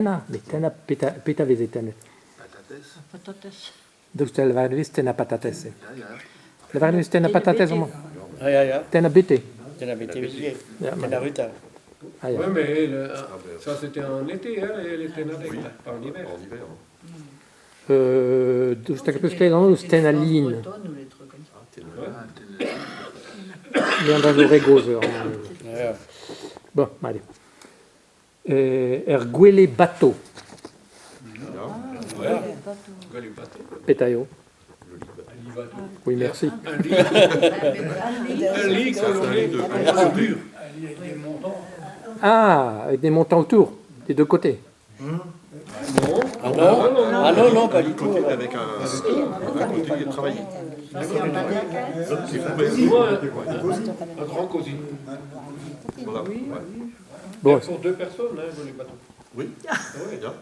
tena peta vezetenet. Patates. Dus tel waren wist tena patates. Le waren wist tena patates mo. Ja. Tena bete. Tena bété, Ja, tena ruta. Ah, ja. Oui, mais ça c'était en été, hein, les ténadec, pas en hiver. Dus tel plus klein dus tena lin. Bretonne ou les trucs comme ça. Mais on va le regoze. Ja. Bon, allez. Gwele bateau. Ouais, les bateaux. Petaio. Oui, merci. Un lit coloré de dur. Ah, avec des montants autour, des deux côtés. Ah non, pas du tout. Avec un côté travaillé. Moi, un grand cosy. Voilà. Bon, Pour deux personnes, hein, dans les bateaux. Oui. Bien.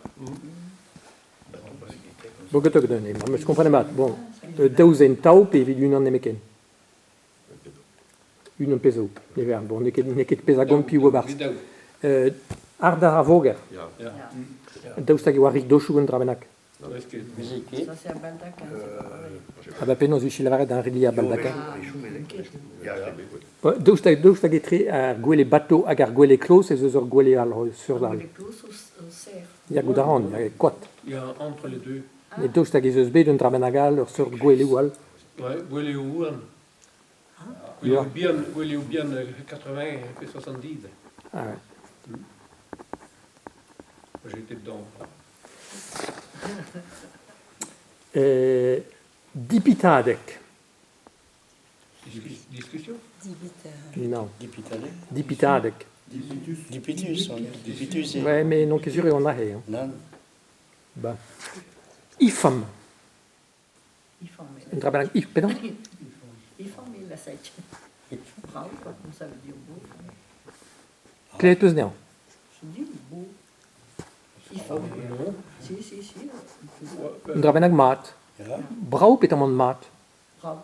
bon, que tu donnes, mais je comprends pas. Bon, douzaine tau, puis une en nemeken. Une en peso. Bon, neket pesagon pi ou bars. Vidao. Ardar avoger. Ja. Daustag warik doshugun drabenak. Est-ce que Ça, c'est un baldaquin. Ah bah penos uchilavare d'un rili à baldaquin. Daustag etre à gwele bateau hag ar gwele klos ez eus ur gwele al sur dal. Les clous au cerf. Ya goudaran, ya kot. il y a entre les deux. Et daustag ez eus bet un drabenagal ur sur gwele oual. Ouais, Gwele ou Ouan. Ja. Gwele ou bien 80 et 70. Ah ouais. Moi, j'étais dedans. Dipitadek. Discussion. Non, Dipitale. dipitadek. Dipitus. Dipitus. Ouais, mais non, qu'est-ce que on a hein. Non. Bah. Ifam. Ils font, mais... Un drabenak if, pardon. Ils font, mais la sèche. Bravo, quoi, comme ça veut dire beau. Kletus nean. Je dis beau. Ils font. Non. Si. Un drabenak mat. Ja. Brau petamant mat. Bravo.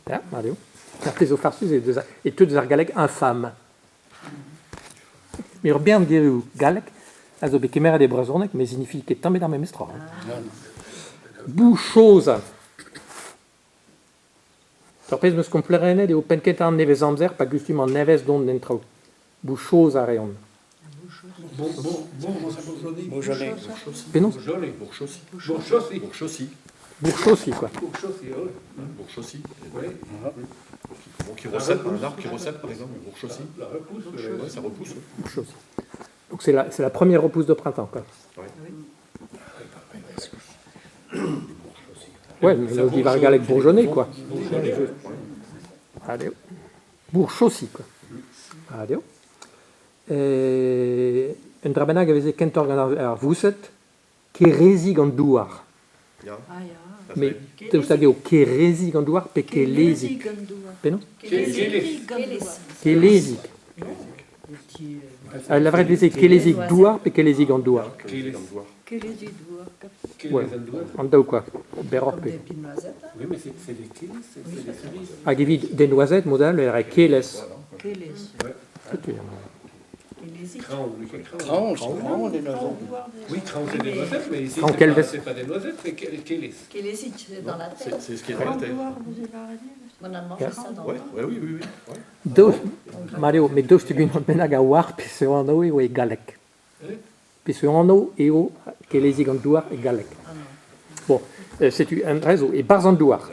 Ja, Mario. Artes farsus et tous ar galek infâme. Mais bien dire galek, also bekemera de brazornek, mais signifie que tambe dans même estra. Bouchosa. Torpez meus complerene de openket an nevez amzer, pa gustum an nevez don nentrao. Bouchosa reon. Beaujolais. Penos? Joli. Bourchossi. Bourchossi. Bourchossi. Bouchosi, quoi. Bourchossi, oui. Bourchossi. Oui. Bon, qui recèle, un arbre qui recèle par exemple, bourchossi. La repousse. Ouais, ça repousse. Bouchosi. Donc c'est la première repousse de printemps, quoi. Ouais, mais là, il va regarder avec bourgeonnet, quoi. Allez. Bourchossi, quoi. Allez. Un drabenag avait kentorgan ar vuset, kerezi gant douar. Ja. Ah, ja. Mais tu sais que kerezi gant douar, pe kelezi. Penon? Kelezi. La vraie c'est kelezi douar, pe kelezi gant douar. Ouais. En deux, quoi. Beror, Comme pe. des petites noisettes. hein. Oui, mais c'est des kilis, c'est des cerises. Hag evit des noisettes, modal, er keles. Kélis. Cran, oui, c'est cran. Cran, les noisettes. Oui, cran, c'est des noisettes, mais ici, Cran, quelle veste c'est pas des noisettes, c'est kilis. Kélis, c'est dans la tête. C'est ce qui est dans la terre. On a mangé ça dans Ouais, le oui. Ouais. Dos, Mario, mais dos tu guen benag a war, pe se anno e galek. Pe se anno e o kelezi gant douar e galek. Bon, c'est un réseau. Et barzan douar.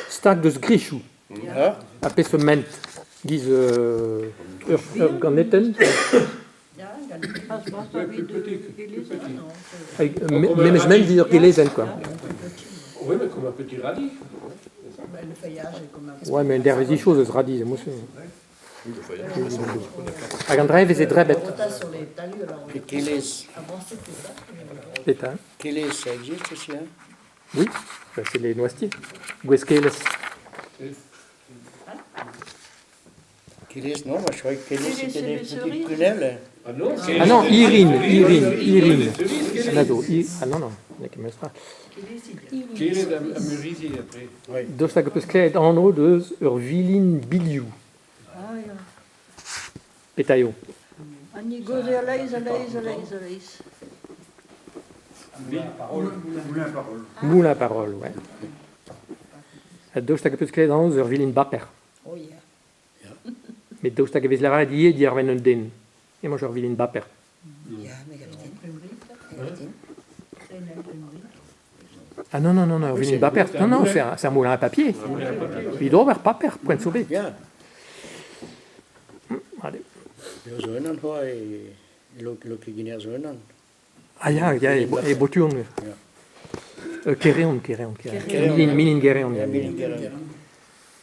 Stag deus grichou. Ja. Apes se ment. Giz gant neten. Ja, regarde. Plus petit. Même ment vid ur gelezen, quoi. Oui, mais comme un petit radis. Ben, le feuillage est comme un... Ouais, mais dervez choses, eus radiz, moi aussi. Oui, le feuillage. Hag an drevez e drebet. On t'a sur les talus, alors. Et Kélis. Avant, c'était ça. Pétain. Kélis, ça existe aussi, hein? Oui, ça, c'est les noisetiers. Gwez keles. Kélis, non, moi je croyais que Kélis Kélis, c'était des c'est petites les cerises. prunelles. Ah non, Ah non, Irine. Les cerises, Nado, ah non, il y a qui me sera. Kélis à Murisi après. Dos hag peus kleet anno deus ur vilin biliou. Ah, ja. Petaio. En je goes er lees. Moulin à parole, ouais. Het doostak heb je dan over Willin Bapper. Oh ja. Met doostak heb je la die die er een din. En moi over Willin Bapper. Ja, maar je hebt het in. Ah non, Willin Bapper. Non, c'est un moulin à papier. Il doit avoir Bapper, point de sauver. Ja, Allez. det var sønnen for lukke ned sønnen. Ah ja, et Boturne. Kereon. Milin Gereon. Ja, Milingeren.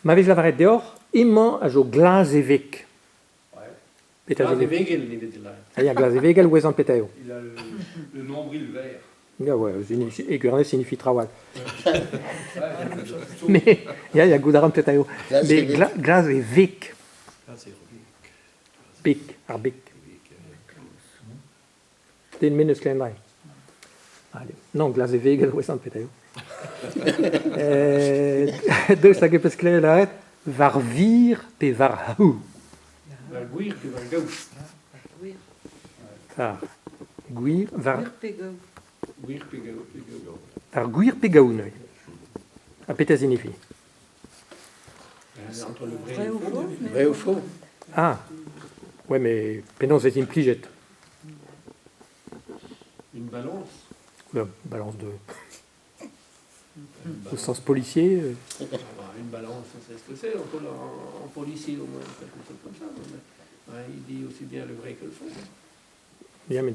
Ma vez la varet dehors, imman a jo glas e vek. Peta Ah, zo det vek. väggen lite till där. Ah ja, glas e vek al wezan petao. Il a le nombril vert. Ja, ouais, Egurne signifie trawal. Mais, ja, goudaran petao. Glas e Mais vek. glas e vek. Là, c'est Bek, ar bek. Den minus klein Allez. Non, glas e vek al wezan petao. Deus la gepes kle laet, var vir pe var hou. Var guir que var gauche. Var guir, var Guir que gauche. Ar gwir pe gaounoi. A peta signifie. Entre le vrai Vrai et ou le faux. faux? Vrai ou faux? Ah, ouais, mais pénon c'est une pligette. Une balance. Oula, balance de. Au sens policier. Ah, une balance, on sait ce que c'est. En policier, au moins, quelque chose comme ça. Ouais, il dit aussi bien le vrai que le faux. Ja, mais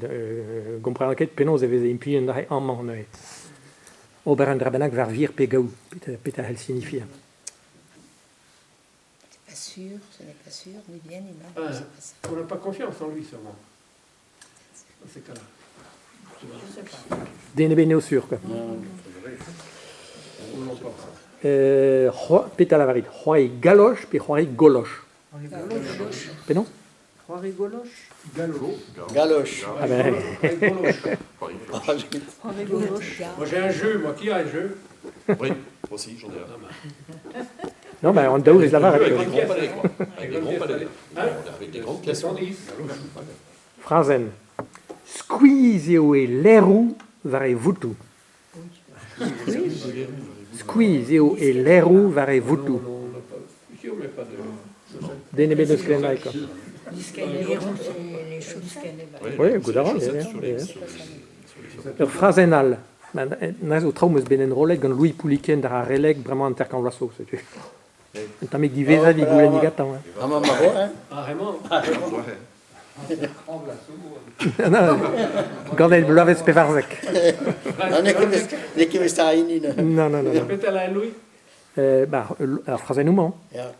comprendre que pénon c'est une pligette en man. Ober en drabenak var vir pe gaou. Peta elle signifie. C'est pas sûr, ce n'est pas sûr, ni bien ni mal. Ah, C'est pas ça. on n'a pas confiance en lui, sûrement. Dans ces cas-là. Je sais pas. Dene bene au sûr, quoi. Non. On l'entend. Peta la varit. Roi galoche, pe roi goloche. Pénon? Trois rigoloches. Galoche. Ah ben, Trois rigoloches. Moi, j'ai un jeu. Moi, qui a un jeu? Oui, moi aussi, j'en ai un. non, mais on daour is la varet. Avec des quoi. grands palais, quoi. Avec des grands palais. Hein? Avec des grandes pièces. 110. Phrasen. Squeeze e l'erou vare vutu. Squeeze e l'erou vare vutu. Non, on n'a pas. Ici, on ne met pas de. Dene bene sklen lai, quoi. Les ronds, c'est les chaussettes. Oui, goudaran, ja. Phrasenal. Nas o traumus benen rolet gant Louis Pouliken dar a releg bremañ an terkan vlaso, setu. Un tamek di veza di goulen ni gatan. Ah, maman, hein? Ah, vraiment? Gant el bloavet spevarzek. Ne kem esta haini, ne? Non. Répétez la Louis. Alors, phrasenouman. Ja.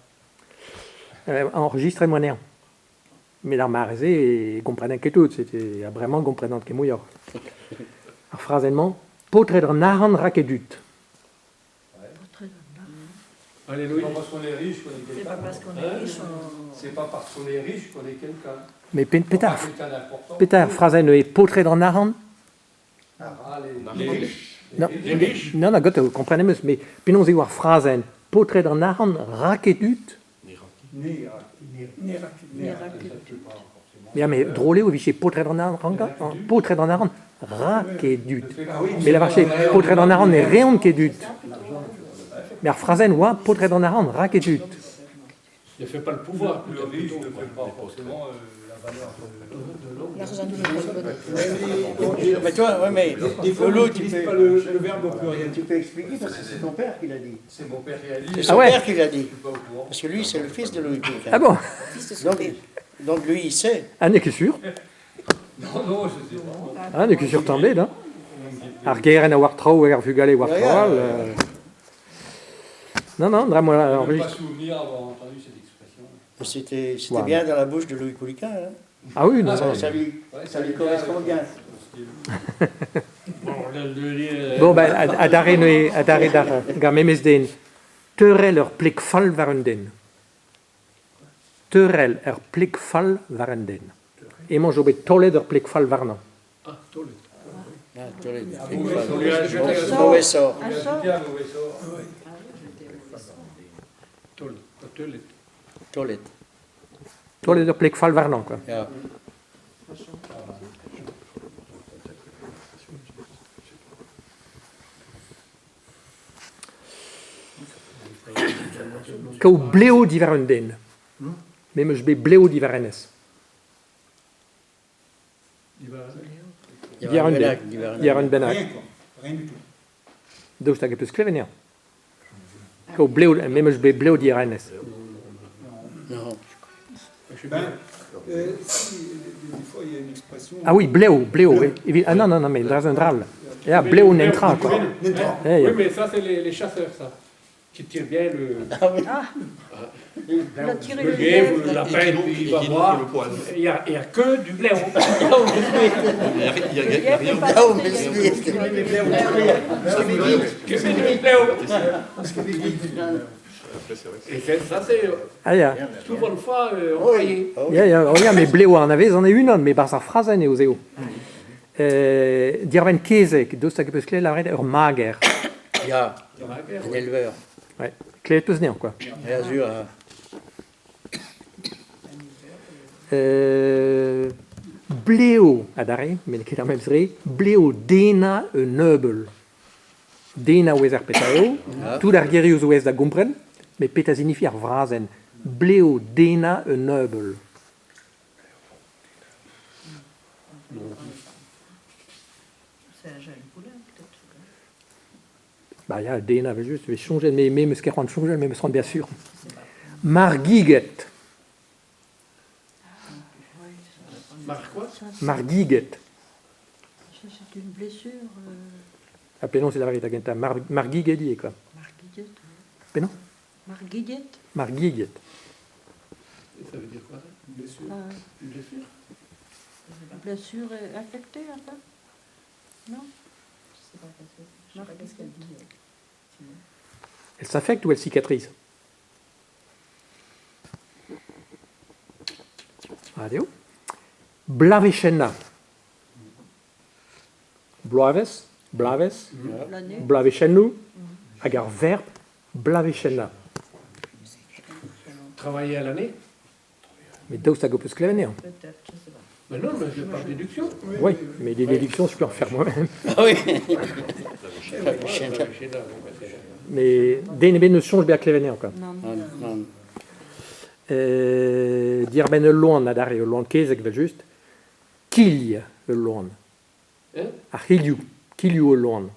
Enregistré moinean. Mais dar mareze e gomprenan ket tout, c'était vraiment gomprenan ket mouillor. Alors, phrasenman, potred an aran rakedut. Allez, C'est Louis. pas parce qu'on est riche qu'on est C'est quelqu'un. pas parce qu'on est riche, C'est pas parce qu'on est riche qu'on est quelqu'un. Mais pétard, Pas quelqu'un d'important. pétard, phrasen e potred an aran. Ah, les riches. Non, Les riches. non, got, comprenemus, mais penon eo ar phrasen, potred an aran rakedut. Ja, mais drôle o viché potred an aran rakedut. Mais la vache, potred an aran e reon kedut. Mais ar phrasen oa potred an aran rakedut. Ne fait pas le pouvoir. Le riche ne fait pas forcément la valeur de l'homme. L'argent ne fait pas Mais toi, ouais, mais Des fois, on l'autre, n'utilise tu pas peux, le verbe au pluriel. tu peux expliquer parce que c'est ton père qui l'a dit. C'est mon père qui a dit. C'est Je son Ah ouais. père qui l'a dit. suis pas au courant. Parce que lui, c'est le fils de Louis Pouliken. Ah bon? fils de son Donc, père. donc lui, il sait. Ah, n'est que sûr. Non, je sais pas. Ah, n'est que sûr també, là. Ar geren a war trao ar vugale war Ja, ja. trawal. Non, dra moi Je ne peux pas enregistre. souvenir avoir entendu cette expression. C'était Ouais. bien dans la bouche de Louis Pouliken. Hein. Ah oui, non, Ça, non. ça lui, Ouais, ça lui correspond bien. Bon, le Bon, ben, a dare noe, a dare dar, gar memes den, teurel ur plik fall war un den. Teurel ur plik fall war un den. Emañ jo bet tollet ur plik fall war nan. Ah, Tollet. Ah, Tollet. On lui a jeté un Mauvais sort. Il a jeté un mauvais sort. Tollet. Tollet. Tollet ur plik fall war nan, quoi. Ja. Kau bleo diverenden. Même je vais bleo diverenes. Diverenden. Diverendenak. Rien, quoi. Rien du tout. Dus dat je plus klevenir. Kau bleo, même je vais bleo diverenes. Non. Ben, si, des fois, il y a une expression. Ah oui, bleo, bleo. Oui. Ah non, non, non, mais dans un drôle. Ja, bleo n'entra, quoi. N'entra. Eh, ja. Oui, mais ça, c'est les chasseurs, ça. Qui tirent bien le Il a tiré le lièvre, le lièvre. lapin, puis il va qui voir. le poil. Il n'y a que du blé. Il y a rien. Ah, mais c'est- Que du blé. Après, c'est vrai que Et ça, c'est Ah ja. souvent une fois employé. Ja, ja, oh ja, mais bleo an avez, j'en ai une, mais par sa phrase, ne ozeo. Dirven kezek, dus dat je plus la red mager. Ja, un éleveur. Ouais. Clé plus néant, quoi. Et Azur, hein. Bleo, adare, men ik het même zre, bleo dena een neubel. Dena oezer petao, Ja. tout dar gerius oez da gompren, mais peta signifie ar vrazen. Bleo dena een neubel. C'est un jeune poulain, peut-être. Bah ja, dena veut juste, je vais changer, mais me skerwan changer, mais me seront bien sûr. Margiget, Marc quoi? margiget. Ça, c'est une blessure. Appelons c'est la vérité, Genta. Margiget dit quoi. Marguillette. Mais non, Marguillette. margiget. Et ça veut dire quoi, ça? Une blessure? Blessure infectée, un peu. Non? Je sais pas qu'est-ce qu'elle dit. Elle s'affecte ou elle cicatrise? Adeo. Blaveshena. Blaves, blaves, L'année. blaveshenu, agar verbe, blaveshena. Travailler à l'année? Mais dos ça go plus clavenir. Peut-être, je sais pas. Mais non, mais je par déduction. Oui, mais des déductions, je peux en faire moi-même. Ah oui. Chez là, bon, ben, c'est- Mais DNB ne change bien clavenir encore. Non, Non, non. Dire ben loin adare loin kezek vel just. Kilj loin. Hein? A hilju, kilju loin.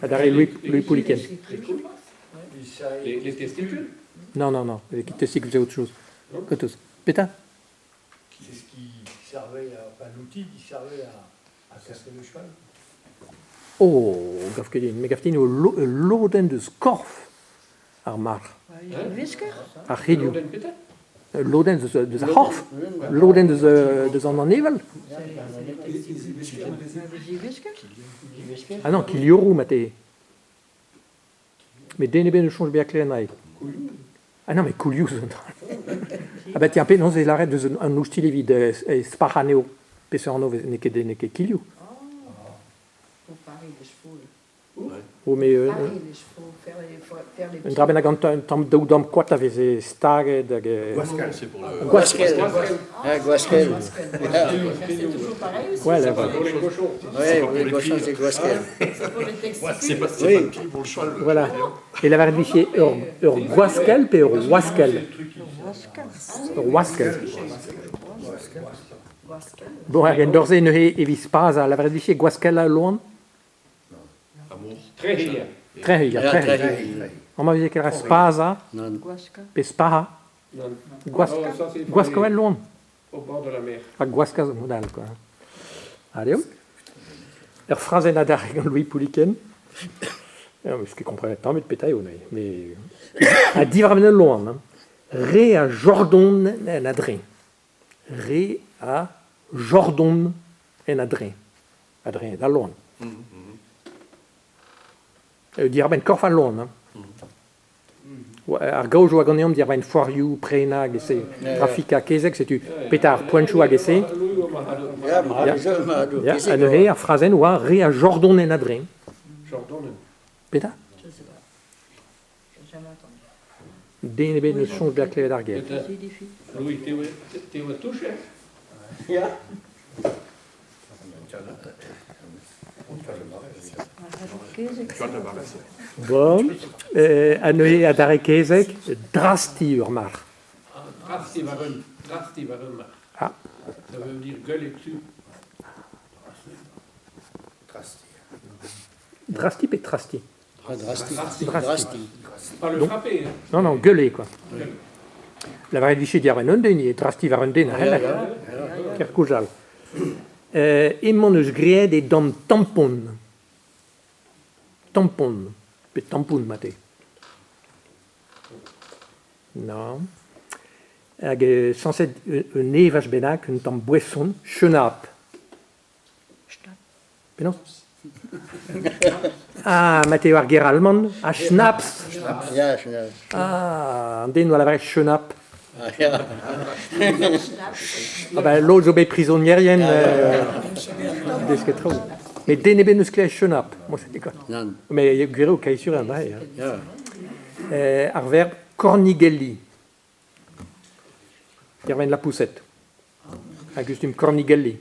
Adare lui Pouliken. Les testicules? Non, non, non, qui te cycle c'est autre chose. Que tous. Pétain. C'est ce qui servait à. Enfin, l'outil qui servait à casser le cheval. Oh, gafkedin, mais gafkedin au loden de skorf. Ar mar. Een wisker? Ar hilju. Loden Peter? Loden de za horf. Loden de zan an evel. Die wisker? Ah non, kiljoru mate. Mais DNB ne change bien clavenir. Ah non, mais Coulius. Ah ben tiens, non, c'est l'arrêt de un oustilevi de Sparaneo. Pessorno neke Kiliu. Pour parer les chevaux. Oh, mais Parer les chevaux, faire les un pieds. draben agant tam doudam quat avait stage de c'est pour le. Guasquel. Ah, Guasquel. C'est toujours pareil aussi. ouais là Pour les cochons. Oui, oui, Guasquel, c'est Guasquel. C'est pour les textiles. C'est pas Oui. le pied pour le cheval. voilà. Et la vérifié ur guaskel pe ur waskel. Waskel. Bon, rien d'orze ne he evis pas à la vérifié guaskel à loin. Amour. Très hier. Très Ja, bien, très bien. très. On m'a dit qu'elle reste spaza, Non. Guaska. pe spaha. Non. Guaskel. Oh, ça, c'est pour Guaskel les- loin. Au bord de la mer. Pas guasca modal, quoi. Allez, phrase nadar Louis Pouliken. Ce qui comprend tant, mais de pétaille, mais à divermen loin. Hein. Ré à Jordan en adré. Ré à Jordan en adré. Adré, dans loin. Dirben korf à loin. Hein. Ar gauche ou agonium dirben foiriou, prena, gese, trafika, kezek, c'est tu pétard, poinchou à gese. Ja, maar hadden ze maar door. Ja, en ré à phrasen ou à ré à Jordan en adré. Jordan. Pétard. Je sais pas. J'ai jamais entendu. DNB ne change bien clé d'arguet. C'est difficile. Louis, t'es au touche, hein? Ja. John de Marais. Bon, en nu daar kezek, drasti urmar. Drasti waren maar. Ah. Ça veut dire gueuler dessus. Drasti et trasti. Drasti. Pas le Donc- frapper. Hein. Non, non, gueuler, quoi. La vraie vichy diaren un deni, drasti waren den, helle, kerkoujal. Immon eus gried et dan tampon. Tampon. Pe tampon, mate. Non. Hag sanset un evach benak, un tamm boisson, chenap. Penaos? Ah, mate war ger allemande, a schnaps. Ja, schnell. Ah, an den war la vraie chenap. Ah, ja. Ah ben, l'autre obé prisonniérien, des que trop. Mais den eben eus klez chenap. Moi, c'était quoi? Non. Mais il y a guéro qui sur un, hein. Ja. Ar verbe cornigelli. Il y a la poussette. Agustum cornigelli.